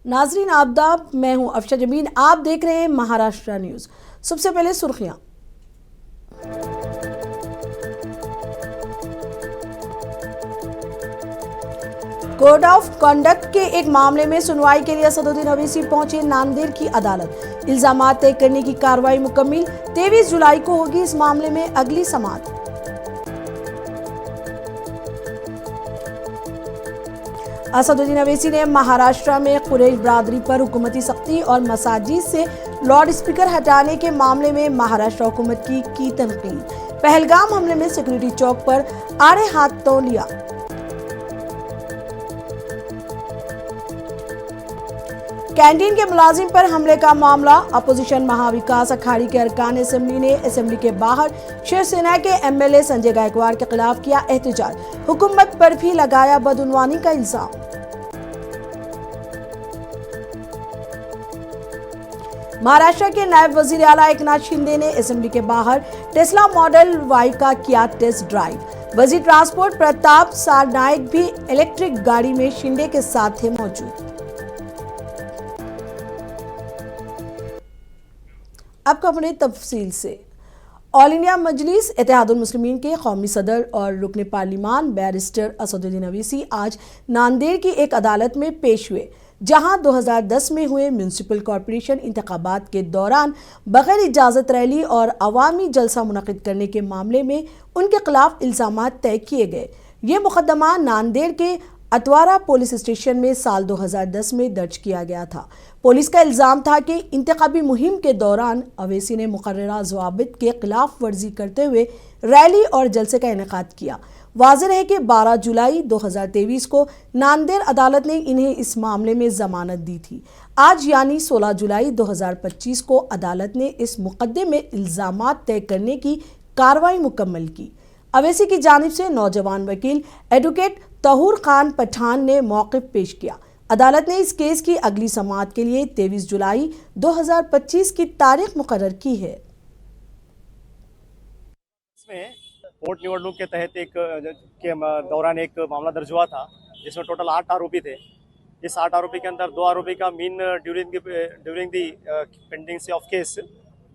नाजरीन आदाब, मैं हूं अफशा जमीन। आप देख रहे हैं महाराष्ट्र न्यूज। सबसे पहले सुर्खियां। कोड ऑफ कंडक्ट के एक मामले में सुनवाई के लिए असदुद्दीन अवैसी पहुंचे नांदेड़ की अदालत। इल्जामात तय करने की कार्रवाई मुकम्मिल। 23 जुलाई को होगी इस मामले में अगली समाअत। असदुद्दीन अवैसी ने महाराष्ट्र में कुरैश बरादरी पर हुकूमती सख्ती और मसाजिद से लाउड स्पीकर हटाने के मामले में महाराष्ट्र हुकूमत की तनकीद। पहलगाम हमले में सिक्योरिटी चौक पर आड़े हाथों लिया। कैंटीन के मुलाजिम पर हमले का मामला। अपोजिशन महाविकास अखाड़ी के अरकान असेंबली ने असेंबली के बाहर शिवसेना के एमएलए संजय गायकवाड़ के खिलाफ किया एहतजाज। हुकूमत पर भी लगाया बदउनवानी का इल्जाम। महाराष्ट्र के नायब वजीर आला एकनाथ शिंदे ने असेंबली के बाहर टेस्ला मॉडल वाई का किया टेस्ट ड्राइव। वजीर ट्रांसपोर्ट प्रताप सारनायक भी इलेक्ट्रिक गाड़ी में शिंदे के साथ थे मौजूद। अब खबरें तफसील से। ऑल इंडिया मजलिस इत्तेहादुल मुस्लिमीन के कौमी सदर और रुकन पार्लिमान बैरिस्टर असदुद्दीन अवैसी आज नांदेड़ की एक अदालत में पेश हुए, जहां 2010 में हुए म्यूनिसिपल कॉरपोरेशन इंतखाबात के दौरान बगैर इजाज़त रैली और अवामी जलसा मुनक़िद करने के मामले में उनके खिलाफ इल्ज़ामात तय किए गए। ये मुकदमा नांदेड़ के अतवारा पुलिस स्टेशन में साल 2010 में दर्ज किया गया था। पुलिस का इल्ज़ाम था कि इंतखाबी मुहिम के दौरान अवैसी ने मुकर्ररा ज़वाबित के खिलाफ वर्जी करते हुए रैली और जलसे का इनेकाद किया। वाज़ेह है कि 12 जुलाई 2023 को नांदेड़ अदालत ने इन्हें इस मामले में जमानत दी थी। आज यानी 16 जुलाई 2025 को अदालत ने इस मुकदमे में इल्ज़ामात तय करने की कार्रवाई मुकम्मल की। अवैसी की जानिब से नौजवान वकील एडवोकेट तहूर खान पठान ने मौक़िफ़ पेश किया। अदालत ने इस केस की अगली समाअत के लिए 23 जुलाई 2025 की तारीख मुकर्रर की है। इसमें वोट निवडणूक के तहत के दौरान एक मामला दर्ज हुआ था, जिसमें टोटल 8 आरोपी थे। इस 8 आरोपी के अंदर 2 आरोपी का mean during the pending of case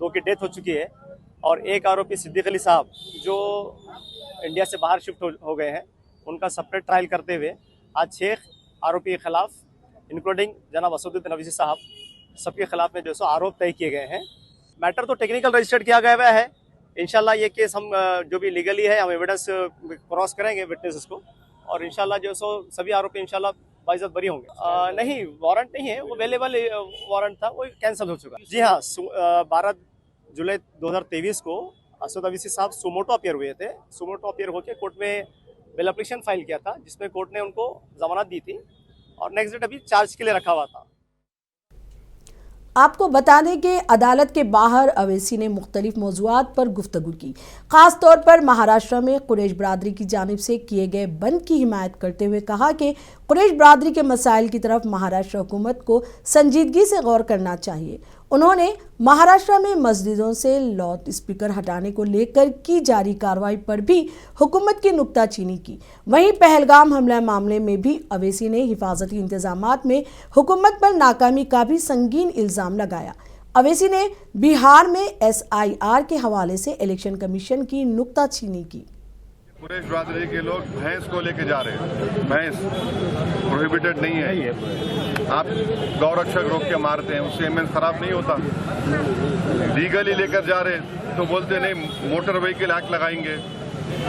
2 की डेथ हो चुकी है, और एक आरोपी सिद्दीक अली साहब जो इंडिया से बाहर शिफ्ट हो गए हैं, उनका सेपरेट ट्रायल करते हुए आज 6 आरोपी के खिलाफ इंक्लूडिंग जनाब असदुद्दीन अवैसी साहब सबके खिलाफ में जो सो आरोप तय किए गए हैं। मैटर तो टेक्निकल रजिस्टर्ड किया गया है। इंशाल्लाह ये केस हम जो भी लीगली है हम एविडेंस क्रॉस करेंगे विटनेसेस को, और इंशाल्लाह जो सो सभी आरोपी इंशाल्लाह बाइज्जत बरी होंगे। नहीं, वारंट नहीं है, वो अवेलेबल वारंट था, वो कैंसिल हो चुका है। जी हाँ, 12 जुलाई 2023 को असद अवैसी साहब सुमोटो अपियर हुए थे। सुमोटो अपियर होकर कोर्ट में बेल एप्लीकेशन फाइल किया था, जिसमें कोर्ट ने उनको जमानत दी थी और नेक्स्ट डेट अभी चार्ज के लिए रखा हुआ था। आपको बता दें कि अदालत के बाहर अवैसी ने मुख्तलिफ मौज़ूआत पर गुफ्तगू की। ख़ास तौर पर महाराष्ट्र में कुरैश बरादरी की जानिब से किए गए बंद की हिमायत करते हुए कहा कि कुरैश बरादरी के मसाइल की तरफ महाराष्ट्र हुकूमत को संजीदगी से गौर करना चाहिए। उन्होंने महाराष्ट्र में मस्जिदों से लाउड स्पीकर हटाने को लेकर की जारी कार्रवाई पर भी हुकूमत की नुक्ताचीनी की। वहीं पहलगाम हमला मामले में भी अवैसी ने हिफाजती इंतजामात में हुकूमत पर नाकामी का भी संगीन इल्ज़ाम लगाया। अवैसी ने बिहार में SIR के हवाले से इलेक्शन कमीशन की नुक्ताचीनी की। कुरैश बरादरी के लोग भैंस को लेके जा रहे हैं। भैंस प्रोहिबिटेड नहीं है। आप गौरक्षक रोक के मारते हैं, उससे इमेज खराब नहीं होता। लीगली लेकर जा रहे हैं तो बोलते नहीं मोटर व्हीकल एक्ट लगाएंगे,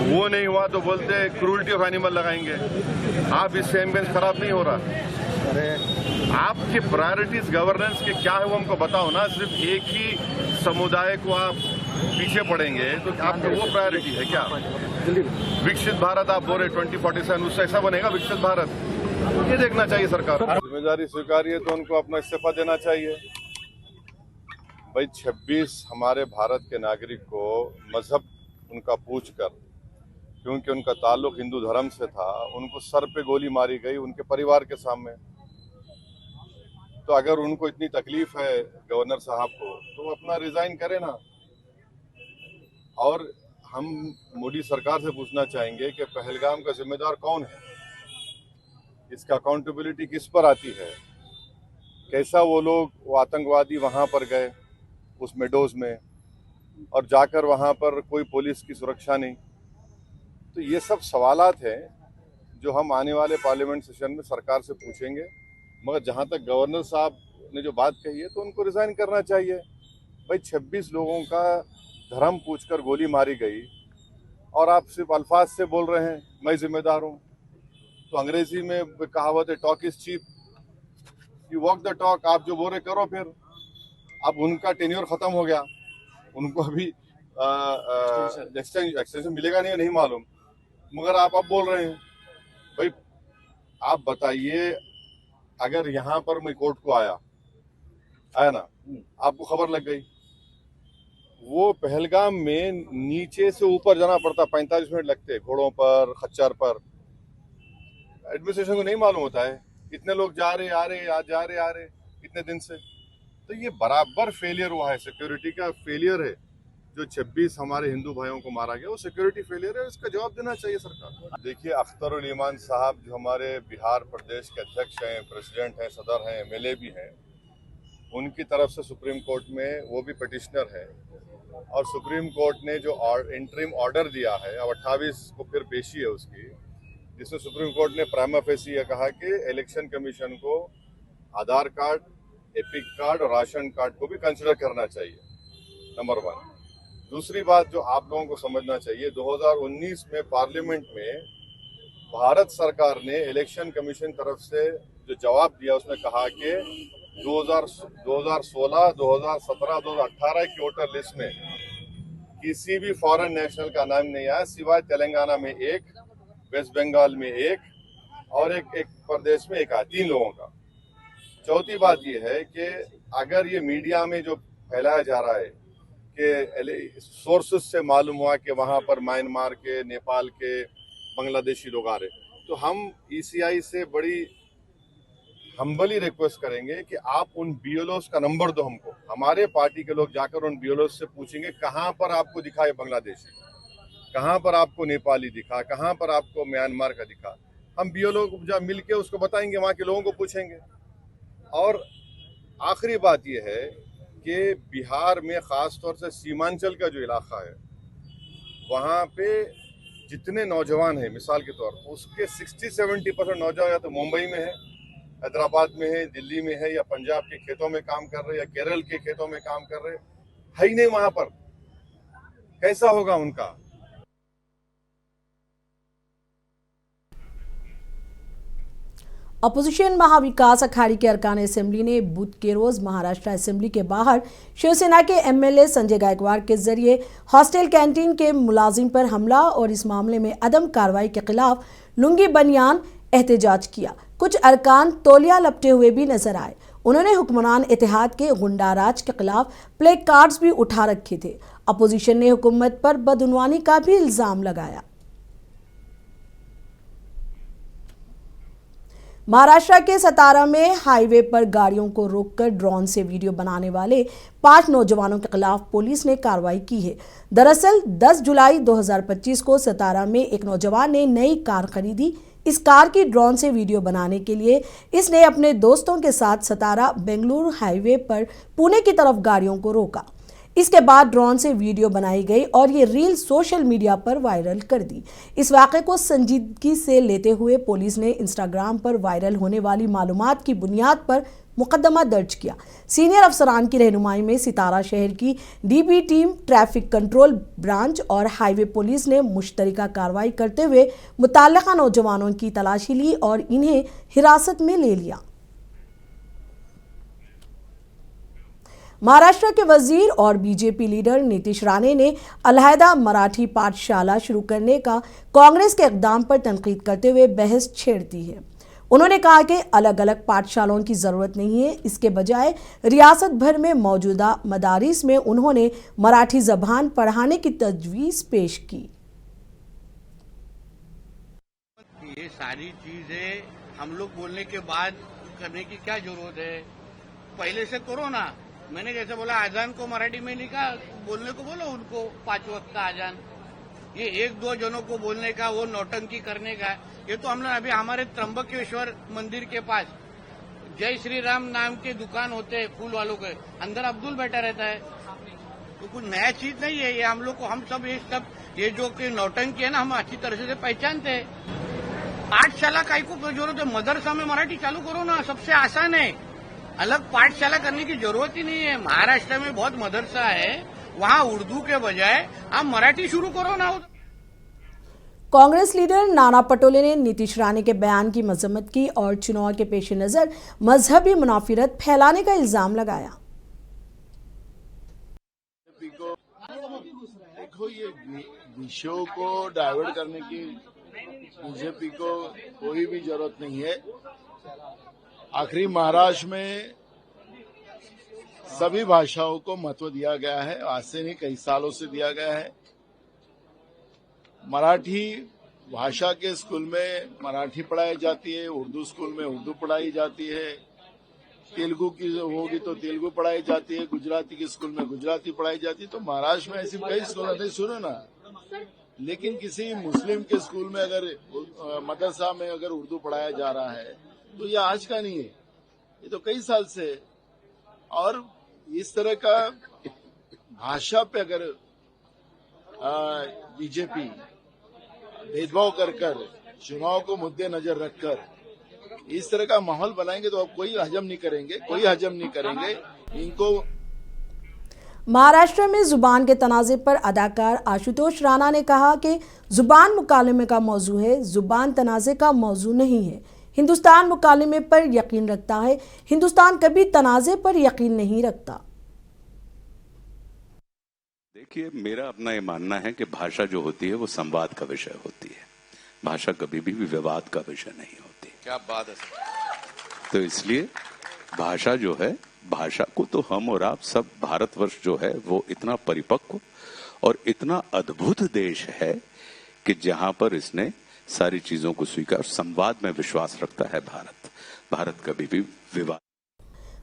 वो नहीं हुआ तो बोलते क्रूरल्टी ऑफ एनिमल लगाएंगे। आप इससे इमेज खराब नहीं हो रहा। आपकी प्रायोरिटीज गवर्नेंस के क्या है वो हमको बताओ ना। सिर्फ एक ही समुदाय को आप पीछे पड़ेंगे तो आपका वो प्रायोरिटी है क्या? विकसित भारत आप बोल रहे 2047 उससे ऐसा बनेगा विकसित भारत? ये देखना चाहिए सरकार। जिम्मेदारी स्वीकारिए तो उनको अपना इस्तीफा देना चाहिए। भाई 26 हमारे भारत के नागरिक को मजहब उनका पूछ कर, क्योंकि उनका ताल्लुक हिंदू धर्म से था, उनको सर पे गोली मारी गई उनके परिवार के सामने। तो अगर उनको इतनी तकलीफ है गवर्नर साहब को, तो अपना रिजाइन करें ना। और हम मोदी सरकार से पूछना चाहेंगे कि पहलगाम का जिम्मेदार कौन है, इसका अकाउंटेबिलिटी किस पर आती है। कैसा वो आतंकवादी वहां पर गए उस मेडोज में, और जाकर वहां पर कोई पुलिस की सुरक्षा नहीं। तो ये सब सवालात हैं जो हम आने वाले पार्लियामेंट सेशन में सरकार से पूछेंगे। मगर जहां तक गवर्नर साहब ने जो बात कही है तो उनको रिजाइन करना चाहिए। भाई 26 लोगों का धर्म पूछकर गोली मारी गई और आप सिर्फ अल्फाज से बोल रहे हैं मैं जिम्मेदार हूं। तो अंग्रेजी में कहावत है talk is cheap, you walk the talk. आप जो बोल रहे करो फिर। अब उनका टेन्योर खत्म हो गया, उनको अभी एक्सटेंशन मिलेगा नहीं मालूम, मगर आप अब बोल रहे हैं। भाई आप बताइए, अगर यहाँ पर मैं कोर्ट को आया ना, आपको खबर लग गई, वो पहलगाम में नीचे से ऊपर जाना पड़ता, 45 मिनट लगते घोड़ों पर खच्चर पर। एडमिनिस्ट्रेशन को नहीं मालूम होता है कितने लोग जा रहे आ रहे कितने दिन से। तो ये बराबर फेलियर हुआ है, सिक्योरिटी का फेलियर है। जो 26 हमारे हिंदू भाइयों को मारा गया वो सिक्योरिटी फेलियर है, उसका जवाब देना चाहिए सरकार। देखिए अख्तरुल ईमान साहब जो हमारे बिहार प्रदेश के अध्यक्ष हैं, प्रेसिडेंट हैं, सदर हैं, एमएलए भी हैं, उनकी तरफ से सुप्रीम कोर्ट में वो भी पिटिशनर है और सुप्रीम कोर्ट ने जो इंटरिम ऑर्डर दिया है, अब 28 को फिर पेशी है उसकी, जिसमें सुप्रीम कोर्ट ने प्राइमा फेसी यह कहा कि इलेक्शन कमीशन को आधार कार्ड, एपिक कार्ड और राशन कार्ड को भी कंसिडर करना चाहिए, नंबर 1। दूसरी बात जो आप लोगों को समझना चाहिए, 2019 में पार्लियामेंट में भारत सरकार ने इलेक्शन कमीशन तरफ से जो जवाब दिया उसमें कहा कि 2016, 2017, 2018 की वोटर लिस्ट में किसी भी फॉरेन नेशनल का नाम नहीं आया सिवाय तेलंगाना में 1, वेस्ट बंगाल में 1 और एक प्रदेश में 1 आया, 3 लोगों का। चौथी बात यह है कि अगर ये मीडिया में जो फैलाया जा रहा है कि सोर्सेस से मालूम हुआ कि वहां पर म्यांमार के, नेपाल के, बांग्लादेशी लोग आ रहे, तो हम ईसीआई से बड़ी हम्बली रिक्वेस्ट करेंगे कि आप उन बीएलओस का नंबर दो हमको। हमारे पार्टी के लोग जाकर उन बीएलओस से पूछेंगे कहां पर आपको दिखा है बांग्लादेशी, कहां पर आपको नेपाली दिखा, कहां पर आपको म्यांमार का दिखा। हम बीएलओ को जब मिल के उसको बताएंगे, वहां के लोगों को पूछेंगे। और आखिरी बात यह है कि बिहार में खास तौर से सीमांचल का जो इलाका है, वहाँ पे जितने नौजवान हैं, मिसाल के तौर पर उसके 60-70% नौजवान या तो मुंबई में है, हैदराबाद में है, दिल्ली में है, या पंजाब के खेतों में काम कर रहे, या केरल के खेतों में काम कर रहे, है ही नहीं वहां पर। कैसा होगा उनका? अपोजिशन महाविकास अखाड़ी के अरकान असेंबली ने बुध के रोज महाराष्ट्र असेंबली के बाहर शिवसेना के एमएलए संजय गायकवाड़ के जरिए हॉस्टल कैंटीन के मुलाजिम पर हमला और इस मामले में अदम कार्रवाई के खिलाफ लुंगी बनियान एहतजाज किया। कुछ अरकान तौलिया लपटे हुए भी नजर आए। उन्होंने हुक्मरान इत्तेहाद के गुंडाराज के खिलाफ प्ले कार्ड्स भी उठा रखे थे। अपोजिशन ने हुकूमत पर बदउनवानी का भी इल्जाम लगाया। महाराष्ट्र के सतारा में हाईवे पर गाड़ियों को रोककर ड्रोन से वीडियो बनाने वाले 5 नौजवानों के खिलाफ पुलिस ने कार्रवाई की है। दरअसल 10 जुलाई 2025 को सतारा में एक नौजवान ने नई कार खरीदी। इस कार की ड्रोन से वीडियो बनाने के लिए इसने अपने दोस्तों के साथ सतारा बेंगलुरु हाईवे पर पुणे की तरफ गाड़ियों को रोका। इसके बाद ड्रोन से वीडियो बनाई गई और ये रील सोशल मीडिया पर वायरल कर दी। इस वाक़े को संजीदगी से लेते हुए पुलिस ने इंस्टाग्राम पर वायरल होने वाली मालूमात की बुनियाद पर मुकदमा दर्ज किया। सीनियर अफसरान की रहनुमाई में सितारा शहर की dB team, traffic control branch और हाईवे पुलिस ने मुश्तरका कार्रवाई करते हुए मुतल्लिका नौजवानों की तलाशी ली और इन्हें हिरासत में ले लिया। महाराष्ट्र के वजीर और बीजेपी लीडर नीतीश राणे ने अलहदा मराठी पाठशाला शुरू करने का कांग्रेस के इक़दाम पर तनकीद करते हुए बहस छेड़ दी है। उन्होंने कहा कि अलग अलग पाठशालाओं की ज़रूरत नहीं है, इसके बजाय रियासत भर में मौजूदा मदारिस में उन्होंने मराठी ज़बान पढ़ाने की तजवीज़ पेश की। ये सारी चीजें हम लोग बोलने के बाद करने की क्या जरूरत है? पहले से करो ना। मैंने जैसे बोला अजान को मराठी में लिखा, बोलने को बोलो उनको 5 वक्त का अजान। ये 1-2 जनों को बोलने का, वो नौटंकी करने का, ये तो हम लोग अभी हमारे त्र्यंबकेश्वर मंदिर के पास जय श्री राम नाम के दुकान होते हैं फूल वालों के, अंदर अब्दुल बैठा रहता है। तो कुछ नया चीज नहीं है ये, हम लोग को, हम सब ये जो कि नौटंकी है ना, हम अच्छी तरह से पहचानते हैं। पाठशाला काय को जरूरत है? मदरसा में मराठी चालू करो ना, सबसे आसान है। अलग पाठशाला करने की जरूरत ही नहीं है। महाराष्ट्र में बहुत मदरसा है, वहाँ उर्दू के बजाय आप मराठी शुरू करो ना। कांग्रेस लीडर नाना पटोले ने नीतीश राणे के बयान की मजम्मत की और चुनाव के पेश नजर मजहबी मुनाफिरत फैलाने का इल्जाम लगाया। देखो, ये विषयों को डाइवर्ट करने की बीजेपी को कोई भी जरूरत नहीं है। आखिरी महाराष्ट्र में सभी भाषाओं को महत्व दिया गया है, आज से नहीं कई सालों से दिया गया है। मराठी भाषा के स्कूल में मराठी पढ़ाई जाती है, उर्दू स्कूल में उर्दू पढ़ाई जाती है, तेलुगु की होगी तो तेलुगु पढ़ाई जाती है, गुजराती के स्कूल में गुजराती पढ़ाई जाती है। तो महाराष्ट्र में ऐसी कई स्कूल आते, सुनो ना। लेकिन किसी मुस्लिम के स्कूल में अगर मदरसा में अगर उर्दू पढ़ाया जा रहा है तो ये आज का नहीं है, ये तो कई साल से है। और इस तरह का भाषा पे अगर बीजेपी भेदभाव कर चुनाव को मुद्दे नजर रखकर इस तरह का माहौल बनाएंगे तो अब कोई हजम नहीं करेंगे इनको। महाराष्ट्र में जुबान के तनाज़े पर अदाकार आशुतोष राणा ने कहा कि जुबान मुकालमे का मौजू है, जुबान तनाज़े का मौजू नहीं है। हिंदुस्तान मुकालमे पर यकीन रखता है, हिंदुस्तान कभी तनाज़े पर यकीन नहीं रखता। देखिए, मेरा अपना ये मानना है कि भाषा जो होती है वो संवाद का विषय होती है, भाषा कभी भी विवाद का विषय नहीं होती। क्या बात है। तो इसलिए भाषा जो है, भाषा को तो हम और आप सब, भारतवर्ष जो है वो इतना परिपक्व और इतना अद्भुत देश है कि जहां पर इसने सारी चीजों को स्वीकार, संवाद में विश्वास रखता है। भारत कभी भी विवाद।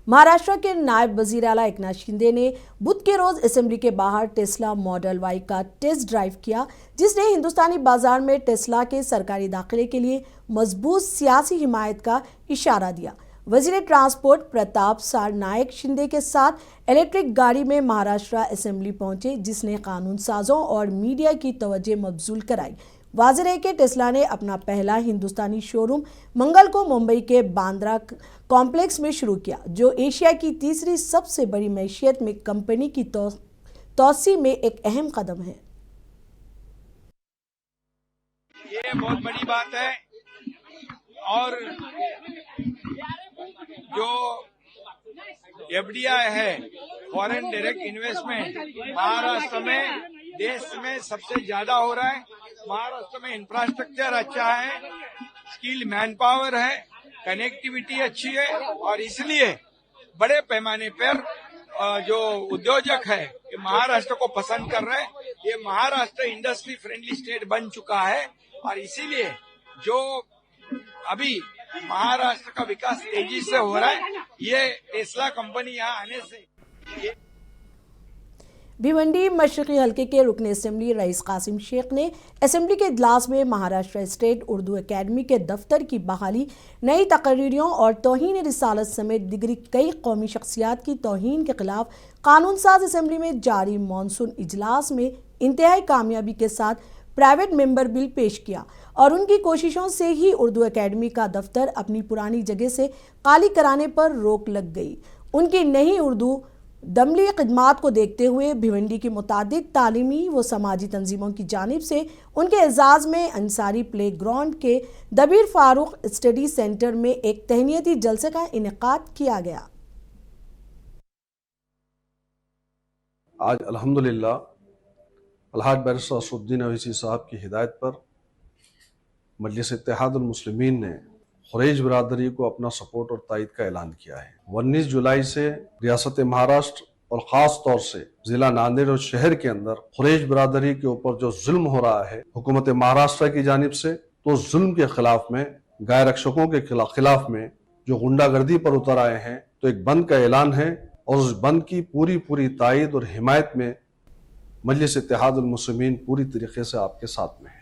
महाराष्ट्र के नायब वजीर आला एकनाथ शिंदे ने बुध के रोज असेंबली के बाहर टेस्ला मॉडल वाई का टेस्ट ड्राइव किया, जिसने हिंदुस्तानी बाजार में टेस्ला के सरकारी दाखिले के लिए मजबूत सियासी हिमायत का इशारा दिया। वजीर ट्रांसपोर्ट प्रताप सारनायक शिंदे के साथ इलेक्ट्रिक गाड़ी में महाराष्ट्र असेंबली पहुंचे, जिसने कानून साजों और मीडिया की तवज्जो मबजूल कराई। वाज़ेह है कि टेस्ला ने अपना पहला हिंदुस्तानी शोरूम मंगल को मुंबई के बांद्रा कॉम्प्लेक्स में शुरू किया, जो एशिया की तीसरी सबसे बड़ी मैशियत में कंपनी की तोसी में एक अहम कदम है। ये बहुत बड़ी बात है। और जो एफडीआई है, फॉरेन डायरेक्ट इन्वेस्टमेंट, महाराष्ट्र में देश में सबसे ज्यादा हो रहा है। महाराष्ट्र में इंफ्रास्ट्रक्चर अच्छा है, स्किल मैन पावर है, कनेक्टिविटी अच्छी है, और इसलिए बड़े पैमाने पर जो उद्योजक है ये महाराष्ट्र को पसंद कर रहे हैं। ये महाराष्ट्र इंडस्ट्री फ्रेंडली स्टेट बन चुका है, और इसीलिए जो अभी महाराष्ट्र का विकास तेजी से हो रहा है, ये टेस्ला कंपनी यहाँ आने से। भिवंडी मशरकी हल्के के रुकन असेंबली रईस कासिम शेख ने असेंबली के इजलास में महाराष्ट्र स्टेट उर्दू एकेडमी के दफ्तर की बहाली, नई तकरीरों और तौहीन रिसालत समेत दिगरी कई कौमी शख्सियात की तौहीन के खिलाफ कानून साज असेंबली में जारी मानसून इजलास में इंतहाई कामयाबी के साथ प्राइवेट मेंबर बिल पेश किया, और उनकी कोशिशों से ही उर्दू एकेडमी का दफ्तर अपनी पुरानी जगह से खाली कराने पर रोक लग गई। उनकी नई उर्दू दमली खिदमात को देखते हुए भिवंडी की मुतादिद तालीमी व समाजी तंजीमों की जानिब से उनके एजाज़ में अंसारी प्ले ग्राउंड के दबीर फारूक स्टडी सेंटर में एक तहनीती जलसे का इनेकाद किया गया। आज अल्हम्दुलिल्लाह अलहाज बैरिस्टर असदुद्दीन अवैसी साहब की हिदायत पर मजलिस इत्तेहादुल मुस्लिमीन ने खुरेज बिरादरी को अपना सपोर्ट और तायद का ऐलान किया है। 19 जुलाई से रियासत महाराष्ट्र और ख़ास तौर से ज़िला नांदेड़ और शहर के अंदर खुरेज बिरादरी के ऊपर जो जुल्म हो रहा है हुकूमत महाराष्ट्र की जानिब से, तो जुल्म के खिलाफ में, गाय रक्षकों के खिलाफ में जो गुंडागर्दी पर उतर आए हैं, तो एक बंद का ऐलान है, और उस बंद की पूरी तायद और हिमायत में मजलिस इत्तेहादुल मुस्लिमीन पूरी तरीके से आपके साथ में है।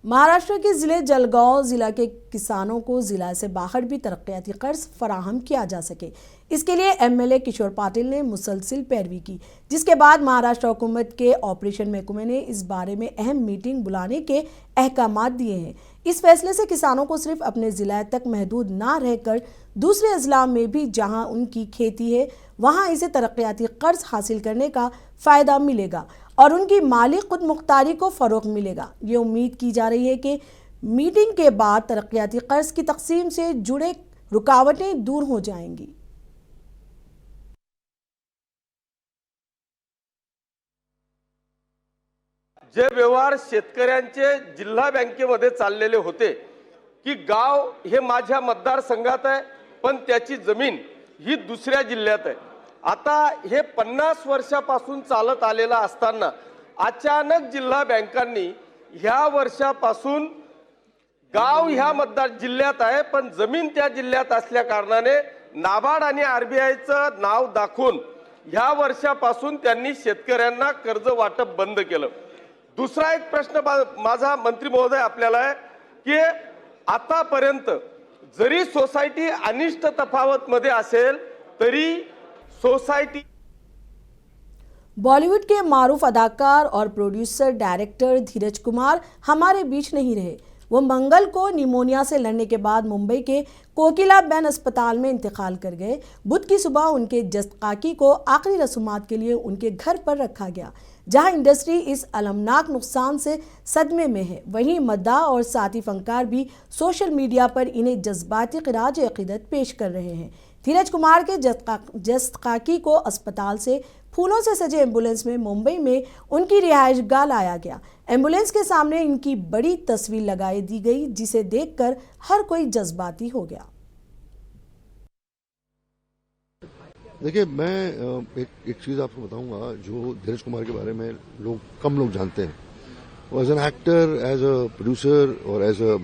महाराष्ट्र के जिले जलगांव जिला के किसानों को जिला से बाहर भी तरक्याती कर्ज फराहम किया जा सके, इसके लिए एमएलए किशोर पाटिल ने मुसलसिल पैरवी की, जिसके बाद महाराष्ट्र हुकूमत के ऑपरेशन महकमे ने इस बारे में अहम मीटिंग बुलाने के अहकामात दिए हैं। इस फैसले से किसानों को सिर्फ अपने जिला तक महदूद ना रहकर दूसरे अजला में भी जहां उनकी खेती है वहां इसे तरक्याती कर्ज हासिल करने का फ़ायदा मिलेगा और उनकी माली खुद मुख्तारी को फ़रोग़ मिलेगा। ये उम्मीद की जा रही है कि मीटिंग के बाद तरक्याती कर्ज की तकसीम से जुड़े रुकावटें दूर हो जाएंगी। जे व्यवहार शेतकऱ्यांचे जिल्हा बँकेमध्ये चाललेले होते की गाव हे माझ्या मतदारसंघात आहे पण त्याची जमीन ही दुसऱ्या जिल्ह्यात आहे, आता हे 50 वर्षापासून चालत आलेला असताना अचानक जिल्हा बँकांनी ह्या वर्षापासून गाव ह्या मतदार जिल्ह्यात आहे पण जमीन त्या जिल्ह्यात असल्या कारणाने नाबार्ड आणि आरबीआयचं नाव दाखवून ह्या वर्षापासून त्यांनी शेतकऱ्यांना कर्ज वाटप बंद केलं। दुसरा एक प्रश्न माझा मंत्री महोदय आपल्याला आहे की आतापर्यंत जरी सोसायटी अनिष्ट तफावत मध्ये असेल तरी सोसायटी। बॉलीवुड के मारूफ अदाकार और प्रोड्यूसर डायरेक्टर धीरज कुमार हमारे बीच नहीं रहे। वो मंगल को निमोनिया से लड़ने के बाद मुंबई के कोकिलाबेन अस्पताल में इंतकाल कर गए। बुध की सुबह उनके जस्तकाकी को आखिरी रसूमात के लिए उनके घर पर रखा गया, जहां इंडस्ट्री इस अलमनाक नुकसान से सदमे में है। वहीं मद्दाह और साथी फनकार भी सोशल मीडिया पर इन्हें जज्बाती खिराज अकीदत पेश कर रहे हैं। धीरज कुमार के जस्तकाकी को अस्पताल से फूलों से सजे एम्बुलेंस में मुंबई में उनकी रिहायशगाह लाया गया। एम्बुलेंस के सामने इनकी बड़ी तस्वीर लगाई दी गई, जिसे देखकर हर कोई जज्बाती हो गया। देखिए, मैं एक चीज़ आपको बताऊंगा जो धीरज कुमार के बारे में कम लोग जानते हैं। वो as an actor, as a producer और एज अ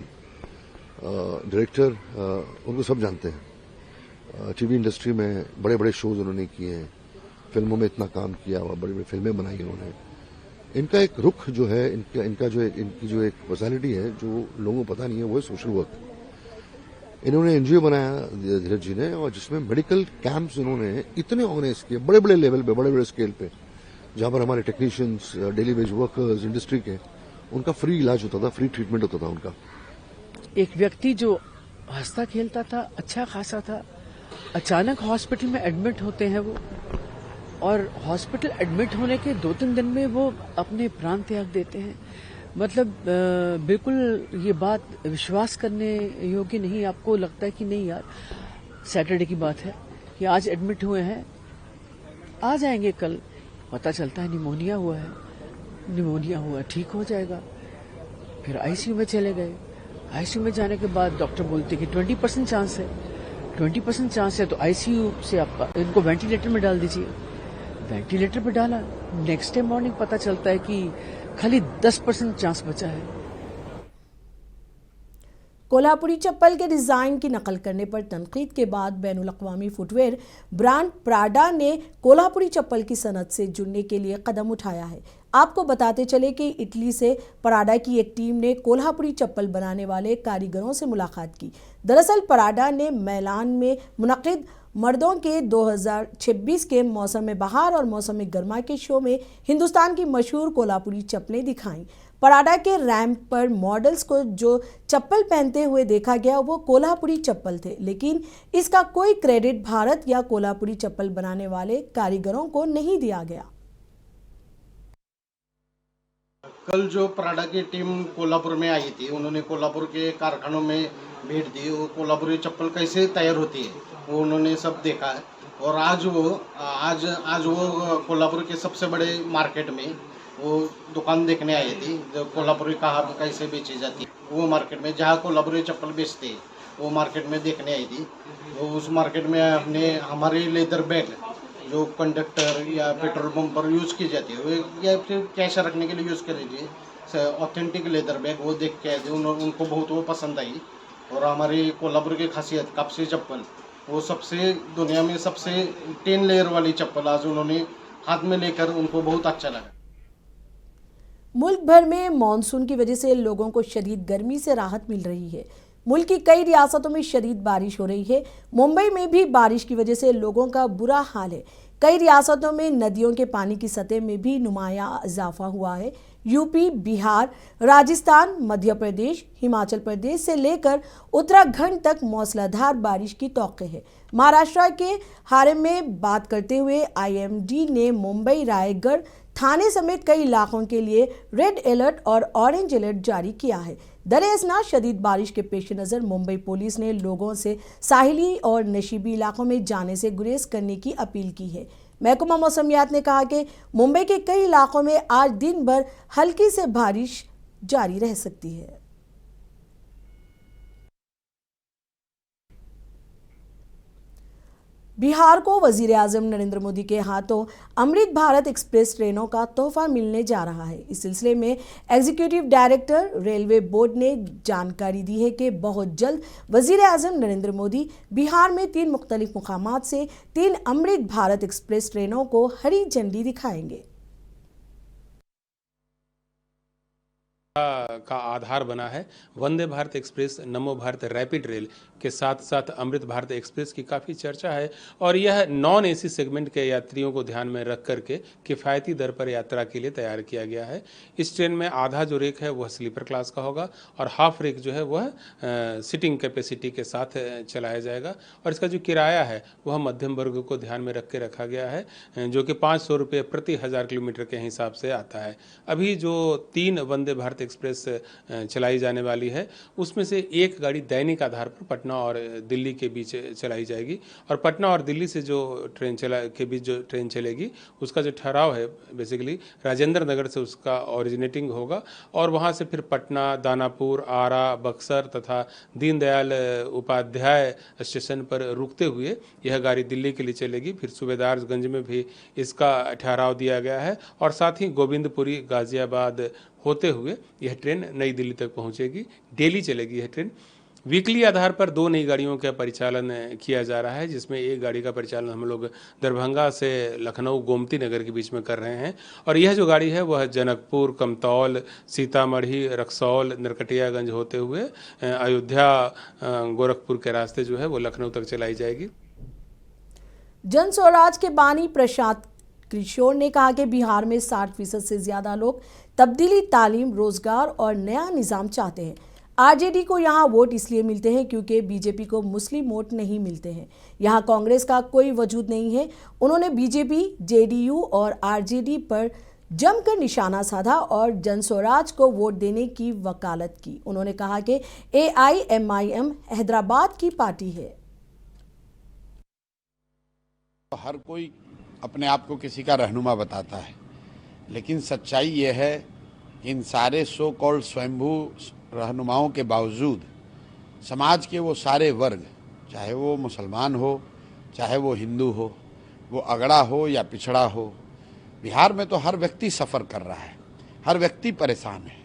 डायरेक्टर उनको सब जानते हैं। टीवी इंडस्ट्री में बड़े बड़े शोज उन्होंने किए हैं, फिल्मों में इतना काम किया हुआ, बड़ी बड़ी फिल्में बनाई उन्होंने। इनका एक रुख जो है, इनकी जो एक पर्सनैलिटी है जो लोगों को पता नहीं है, वो है सोशल वर्क। इन्होंने एनजीओ बनाया धीरज जी ने, और जिसमें मेडिकल कैंप्स इन्होंने इतने ऑर्गेनाइज किए बड़े बड़े लेवल पे, बड़े बड़े स्केल पे, जहां पर हमारे technicians, daily veg workers, industry के, उनका फ्री इलाज होता था, फ्री ट्रीटमेंट होता था उनका। एक व्यक्ति जो हंसता खेलता था, अच्छा खासा था, अचानक हॉस्पिटल में एडमिट होते हैं वो, और हॉस्पिटल एडमिट होने के 2-3 दिन में वो अपने प्राण त्याग देते हैं। मतलब बिल्कुल ये बात विश्वास करने योग्य नहीं। आपको लगता है कि नहीं यार, सैटरडे की बात है कि आज एडमिट हुए हैं, आ जाएंगे कल, पता चलता है निमोनिया हुआ, ठीक हो जाएगा। फिर आईसीयू में चले गए। आईसीयू में जाने के बाद डॉक्टर बोलते कि 20% चांस है, 20% चांस है तो आईसीयू से आप इनको वेंटिलेटर में डाल दीजिए। वेंटिलेटर पे डाला, नेक्स्ट डे मॉर्निंग पता चलता है कि खाली 10% चांस बचा है। कोल्हापुरी चप्पल के डिज़ाइन की नकल करने पर तनकीद के बाद बैनुल अक़वामी फुटवेयर ब्रांड प्राडा ने कोल्हापुरी चप्पल की सनत से जुड़ने के लिए कदम उठाया है। आपको बताते चले कि इटली से प्राडा की एक टीम ने कोल्हापुरी चप्पल बनाने वाले कारीगरों से मुलाकात की। दरअसल प्राडा ने मैलान में मुनक़िद मर्दों के 2026 के मौसम बहार और मौसम गर्मा के शो में हिंदुस्तान की मशहूर कोल्हापुरी चप्पलें दिखाईं। प्राडा के रैंप पर मॉडल्स को जो चप्पल पहनते हुए देखा गया वो कोल्हापुरी चप्पल थे, लेकिन इसका कोई क्रेडिट भारत या कोल्हापुरी चप्पल बनाने वाले कारीगरों को नहीं दिया गया। कल जो प्राडा की टीम कोल्हापुर में आई थी, उन्होंने कोल्हापुर के कारखानों में भेंट दी। वो कोल्हापुरी चप्पल कैसे तैयार होती है वो उन्होंने सब देखा है। और आज वो कोल्हापुर के सबसे बड़े मार्केट में वो दुकान देखने आई थी, जो कोल्हापुरी कहाँ कैसे बेची जाती है। वो मार्केट में जहाँ कोल्हापुरी चप्पल बेचते हैं वो मार्केट में देखने आई थी। वो उस मार्केट में हमारे लेदर बैग जो कंडक्टर या पेट्रोल पंप पर यूज़ की जाती है, वो या फिर कैश रखने के लिए यूज़ कर लीजिए, ऑथेंटिक लेदर बैग वो देख के आए थे। उनको बहुत वो पसंद आई। और हमारी कोल्हापुर की खासियत कापसी चप्पल, वो सबसे दुनिया में सबसे 10 लेयर वाली चप्पल आज उन्होंने हाथ में लेकर उनको बहुत अच्छा लगा। मुल्क भर में मानसून की वजह से लोगों को शदीद गर्मी से राहत मिल रही है। मुल्क की कई रियासतों में शदीद बारिश हो रही है। मुंबई में भी बारिश की वजह से लोगों का बुरा हाल है। कई रियासतों में नदियों के पानी की सतह में भी नुमायां इजाफा हुआ है। यूपी, बिहार, राजस्थान, मध्य प्रदेश, हिमाचल प्रदेश से लेकर उत्तराखंड तक मूसलाधार बारिश की तौक़े है। महाराष्ट्र के हारे में बात करते हुए IMD ने मुंबई, रायगढ़, थाने समेत कई इलाकों के लिए रेड अलर्ट और ऑरेंज अलर्ट जारी किया है। दरअसल शदीद बारिश के पेश नज़र मुंबई पुलिस ने लोगों से साहिली और नशीबी इलाकों में जाने से गुरेज करने की अपील की है। महकमा मौसमियात ने कहा कि मुंबई के कई इलाकों में आज दिन भर हल्की से बारिश जारी रह सकती है। बिहार को वजीर आजम नरेंद्र मोदी के हाथों अमृत भारत एक्सप्रेस ट्रेनों का तोहफा मिलने जा रहा है। इस सिलसिले में एग्जीक्यूटिव डायरेक्टर रेलवे बोर्ड ने जानकारी दी है कि बहुत जल्द वजीर आजम नरेंद्र मोदी बिहार में 3 मुख्तलिफ मुकामात से 3 अमृत भारत एक्सप्रेस ट्रेनों को हरी झंडी दिखाएंगे। का आधार बना है वंदे भारत एक्सप्रेस, नमो भारत रैपिड रेल के साथ साथ अमृत भारत एक्सप्रेस की काफ़ी चर्चा है और यह नॉन AC सेगमेंट के यात्रियों को ध्यान में रख करके किफ़ायती दर पर यात्रा के लिए तैयार किया गया है। इस ट्रेन में आधा जो रेक है वह स्लीपर क्लास का होगा और हाफ रेक जो है वह सिटिंग कैपेसिटी के साथ चलाया जाएगा और इसका जो किराया है वह मध्यम वर्ग को ध्यान में रख के रखा गया है, जो कि 500 रुपये प्रति 1000 किलोमीटर के हिसाब से आता है। अभी जो 3 वंदे भारत एक्सप्रेस चलाई जाने वाली है उसमें से एक गाड़ी दैनिक आधार पर पटना और दिल्ली के बीच चलाई जाएगी और पटना और दिल्ली से जो ट्रेन चलेगी उसका जो ठहराव है बेसिकली राजेंद्र नगर से उसका ओरिजिनेटिंग होगा और वहाँ से फिर पटना, दानापुर, आरा, बक्सर तथा दीनदयाल उपाध्याय स्टेशन पर रुकते हुए यह गाड़ी दिल्ली के लिए चलेगी। फिर सूबेदारगंज में भी इसका ठहराव दिया गया है और साथ ही गोविंदपुरी, गाजियाबाद होते हुए यह ट्रेन नई दिल्ली तक पहुंचेगी। डेली चलेगी यह ट्रेन। वीकली आधार पर 2 नई गाड़ियों का परिचालन किया जा रहा है, जिसमें एक गाड़ी का परिचालन हम लोग दरभंगा से लखनऊ गोमती नगर के बीच में कर रहे हैं और यह जो गाड़ी है वह जनकपुर, कमतौल, सीतामढ़ी, रक्सौल, नरकटियागंज होते हुए अयोध्या, गोरखपुर के रास्ते जो है वो लखनऊ तक चलाई जाएगी। जन स्वराज के बानी प्रशांत किशोर ने कहा कि बिहार में 60% से ज्यादा लोग तब्दीली, तालीम, रोजगार और नया निज़ाम चाहते हैं। RJD को यहाँ वोट इसलिए मिलते हैं क्योंकि BJP को मुस्लिम वोट नहीं मिलते हैं। यहाँ कांग्रेस का कोई वजूद नहीं है। उन्होंने BJP, JDU और RJD पर जमकर निशाना साधा और जन स्वराज को वोट देने की वकालत की। उन्होंने कहा कि AIMIM हैदराबाद की पार्टी है। हर कोई अपने आप को किसी का रहनुमा बताता है, लेकिन सच्चाई यह है इन सारे सो कॉल्ड स्वयंभू रहनुमाओं के बावजूद समाज के वो सारे वर्ग, चाहे वो मुसलमान हो, चाहे वो हिंदू हो, वो अगड़ा हो या पिछड़ा हो, बिहार में तो हर व्यक्ति सफ़र कर रहा है, हर व्यक्ति परेशान है।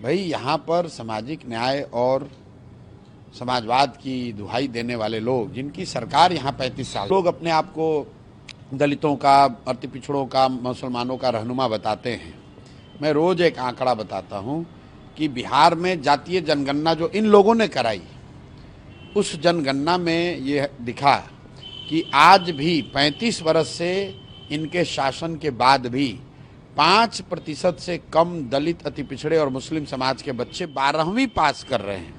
भाई यहाँ पर सामाजिक न्याय और समाजवाद की दुहाई देने वाले लोग, जिनकी सरकार यहाँ 35 साल, लोग अपने आप को दलितों का, अति पिछड़ों का, मुसलमानों का रहनुमा बताते हैं। मैं रोज़ एक आंकड़ा बताता हूँ कि बिहार में जातीय जनगणना जो इन लोगों ने कराई, उस जनगणना में ये दिखा कि आज भी 35 वर्ष से इनके शासन के बाद भी 5% से कम दलित, अति पिछड़े और मुस्लिम समाज के बच्चे 12वीं पास कर रहे हैं।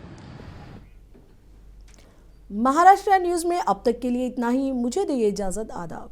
महाराष्ट्र न्यूज़ में अब तक के लिए इतना ही। मुझे दीजिए इजाज़त। आदाब।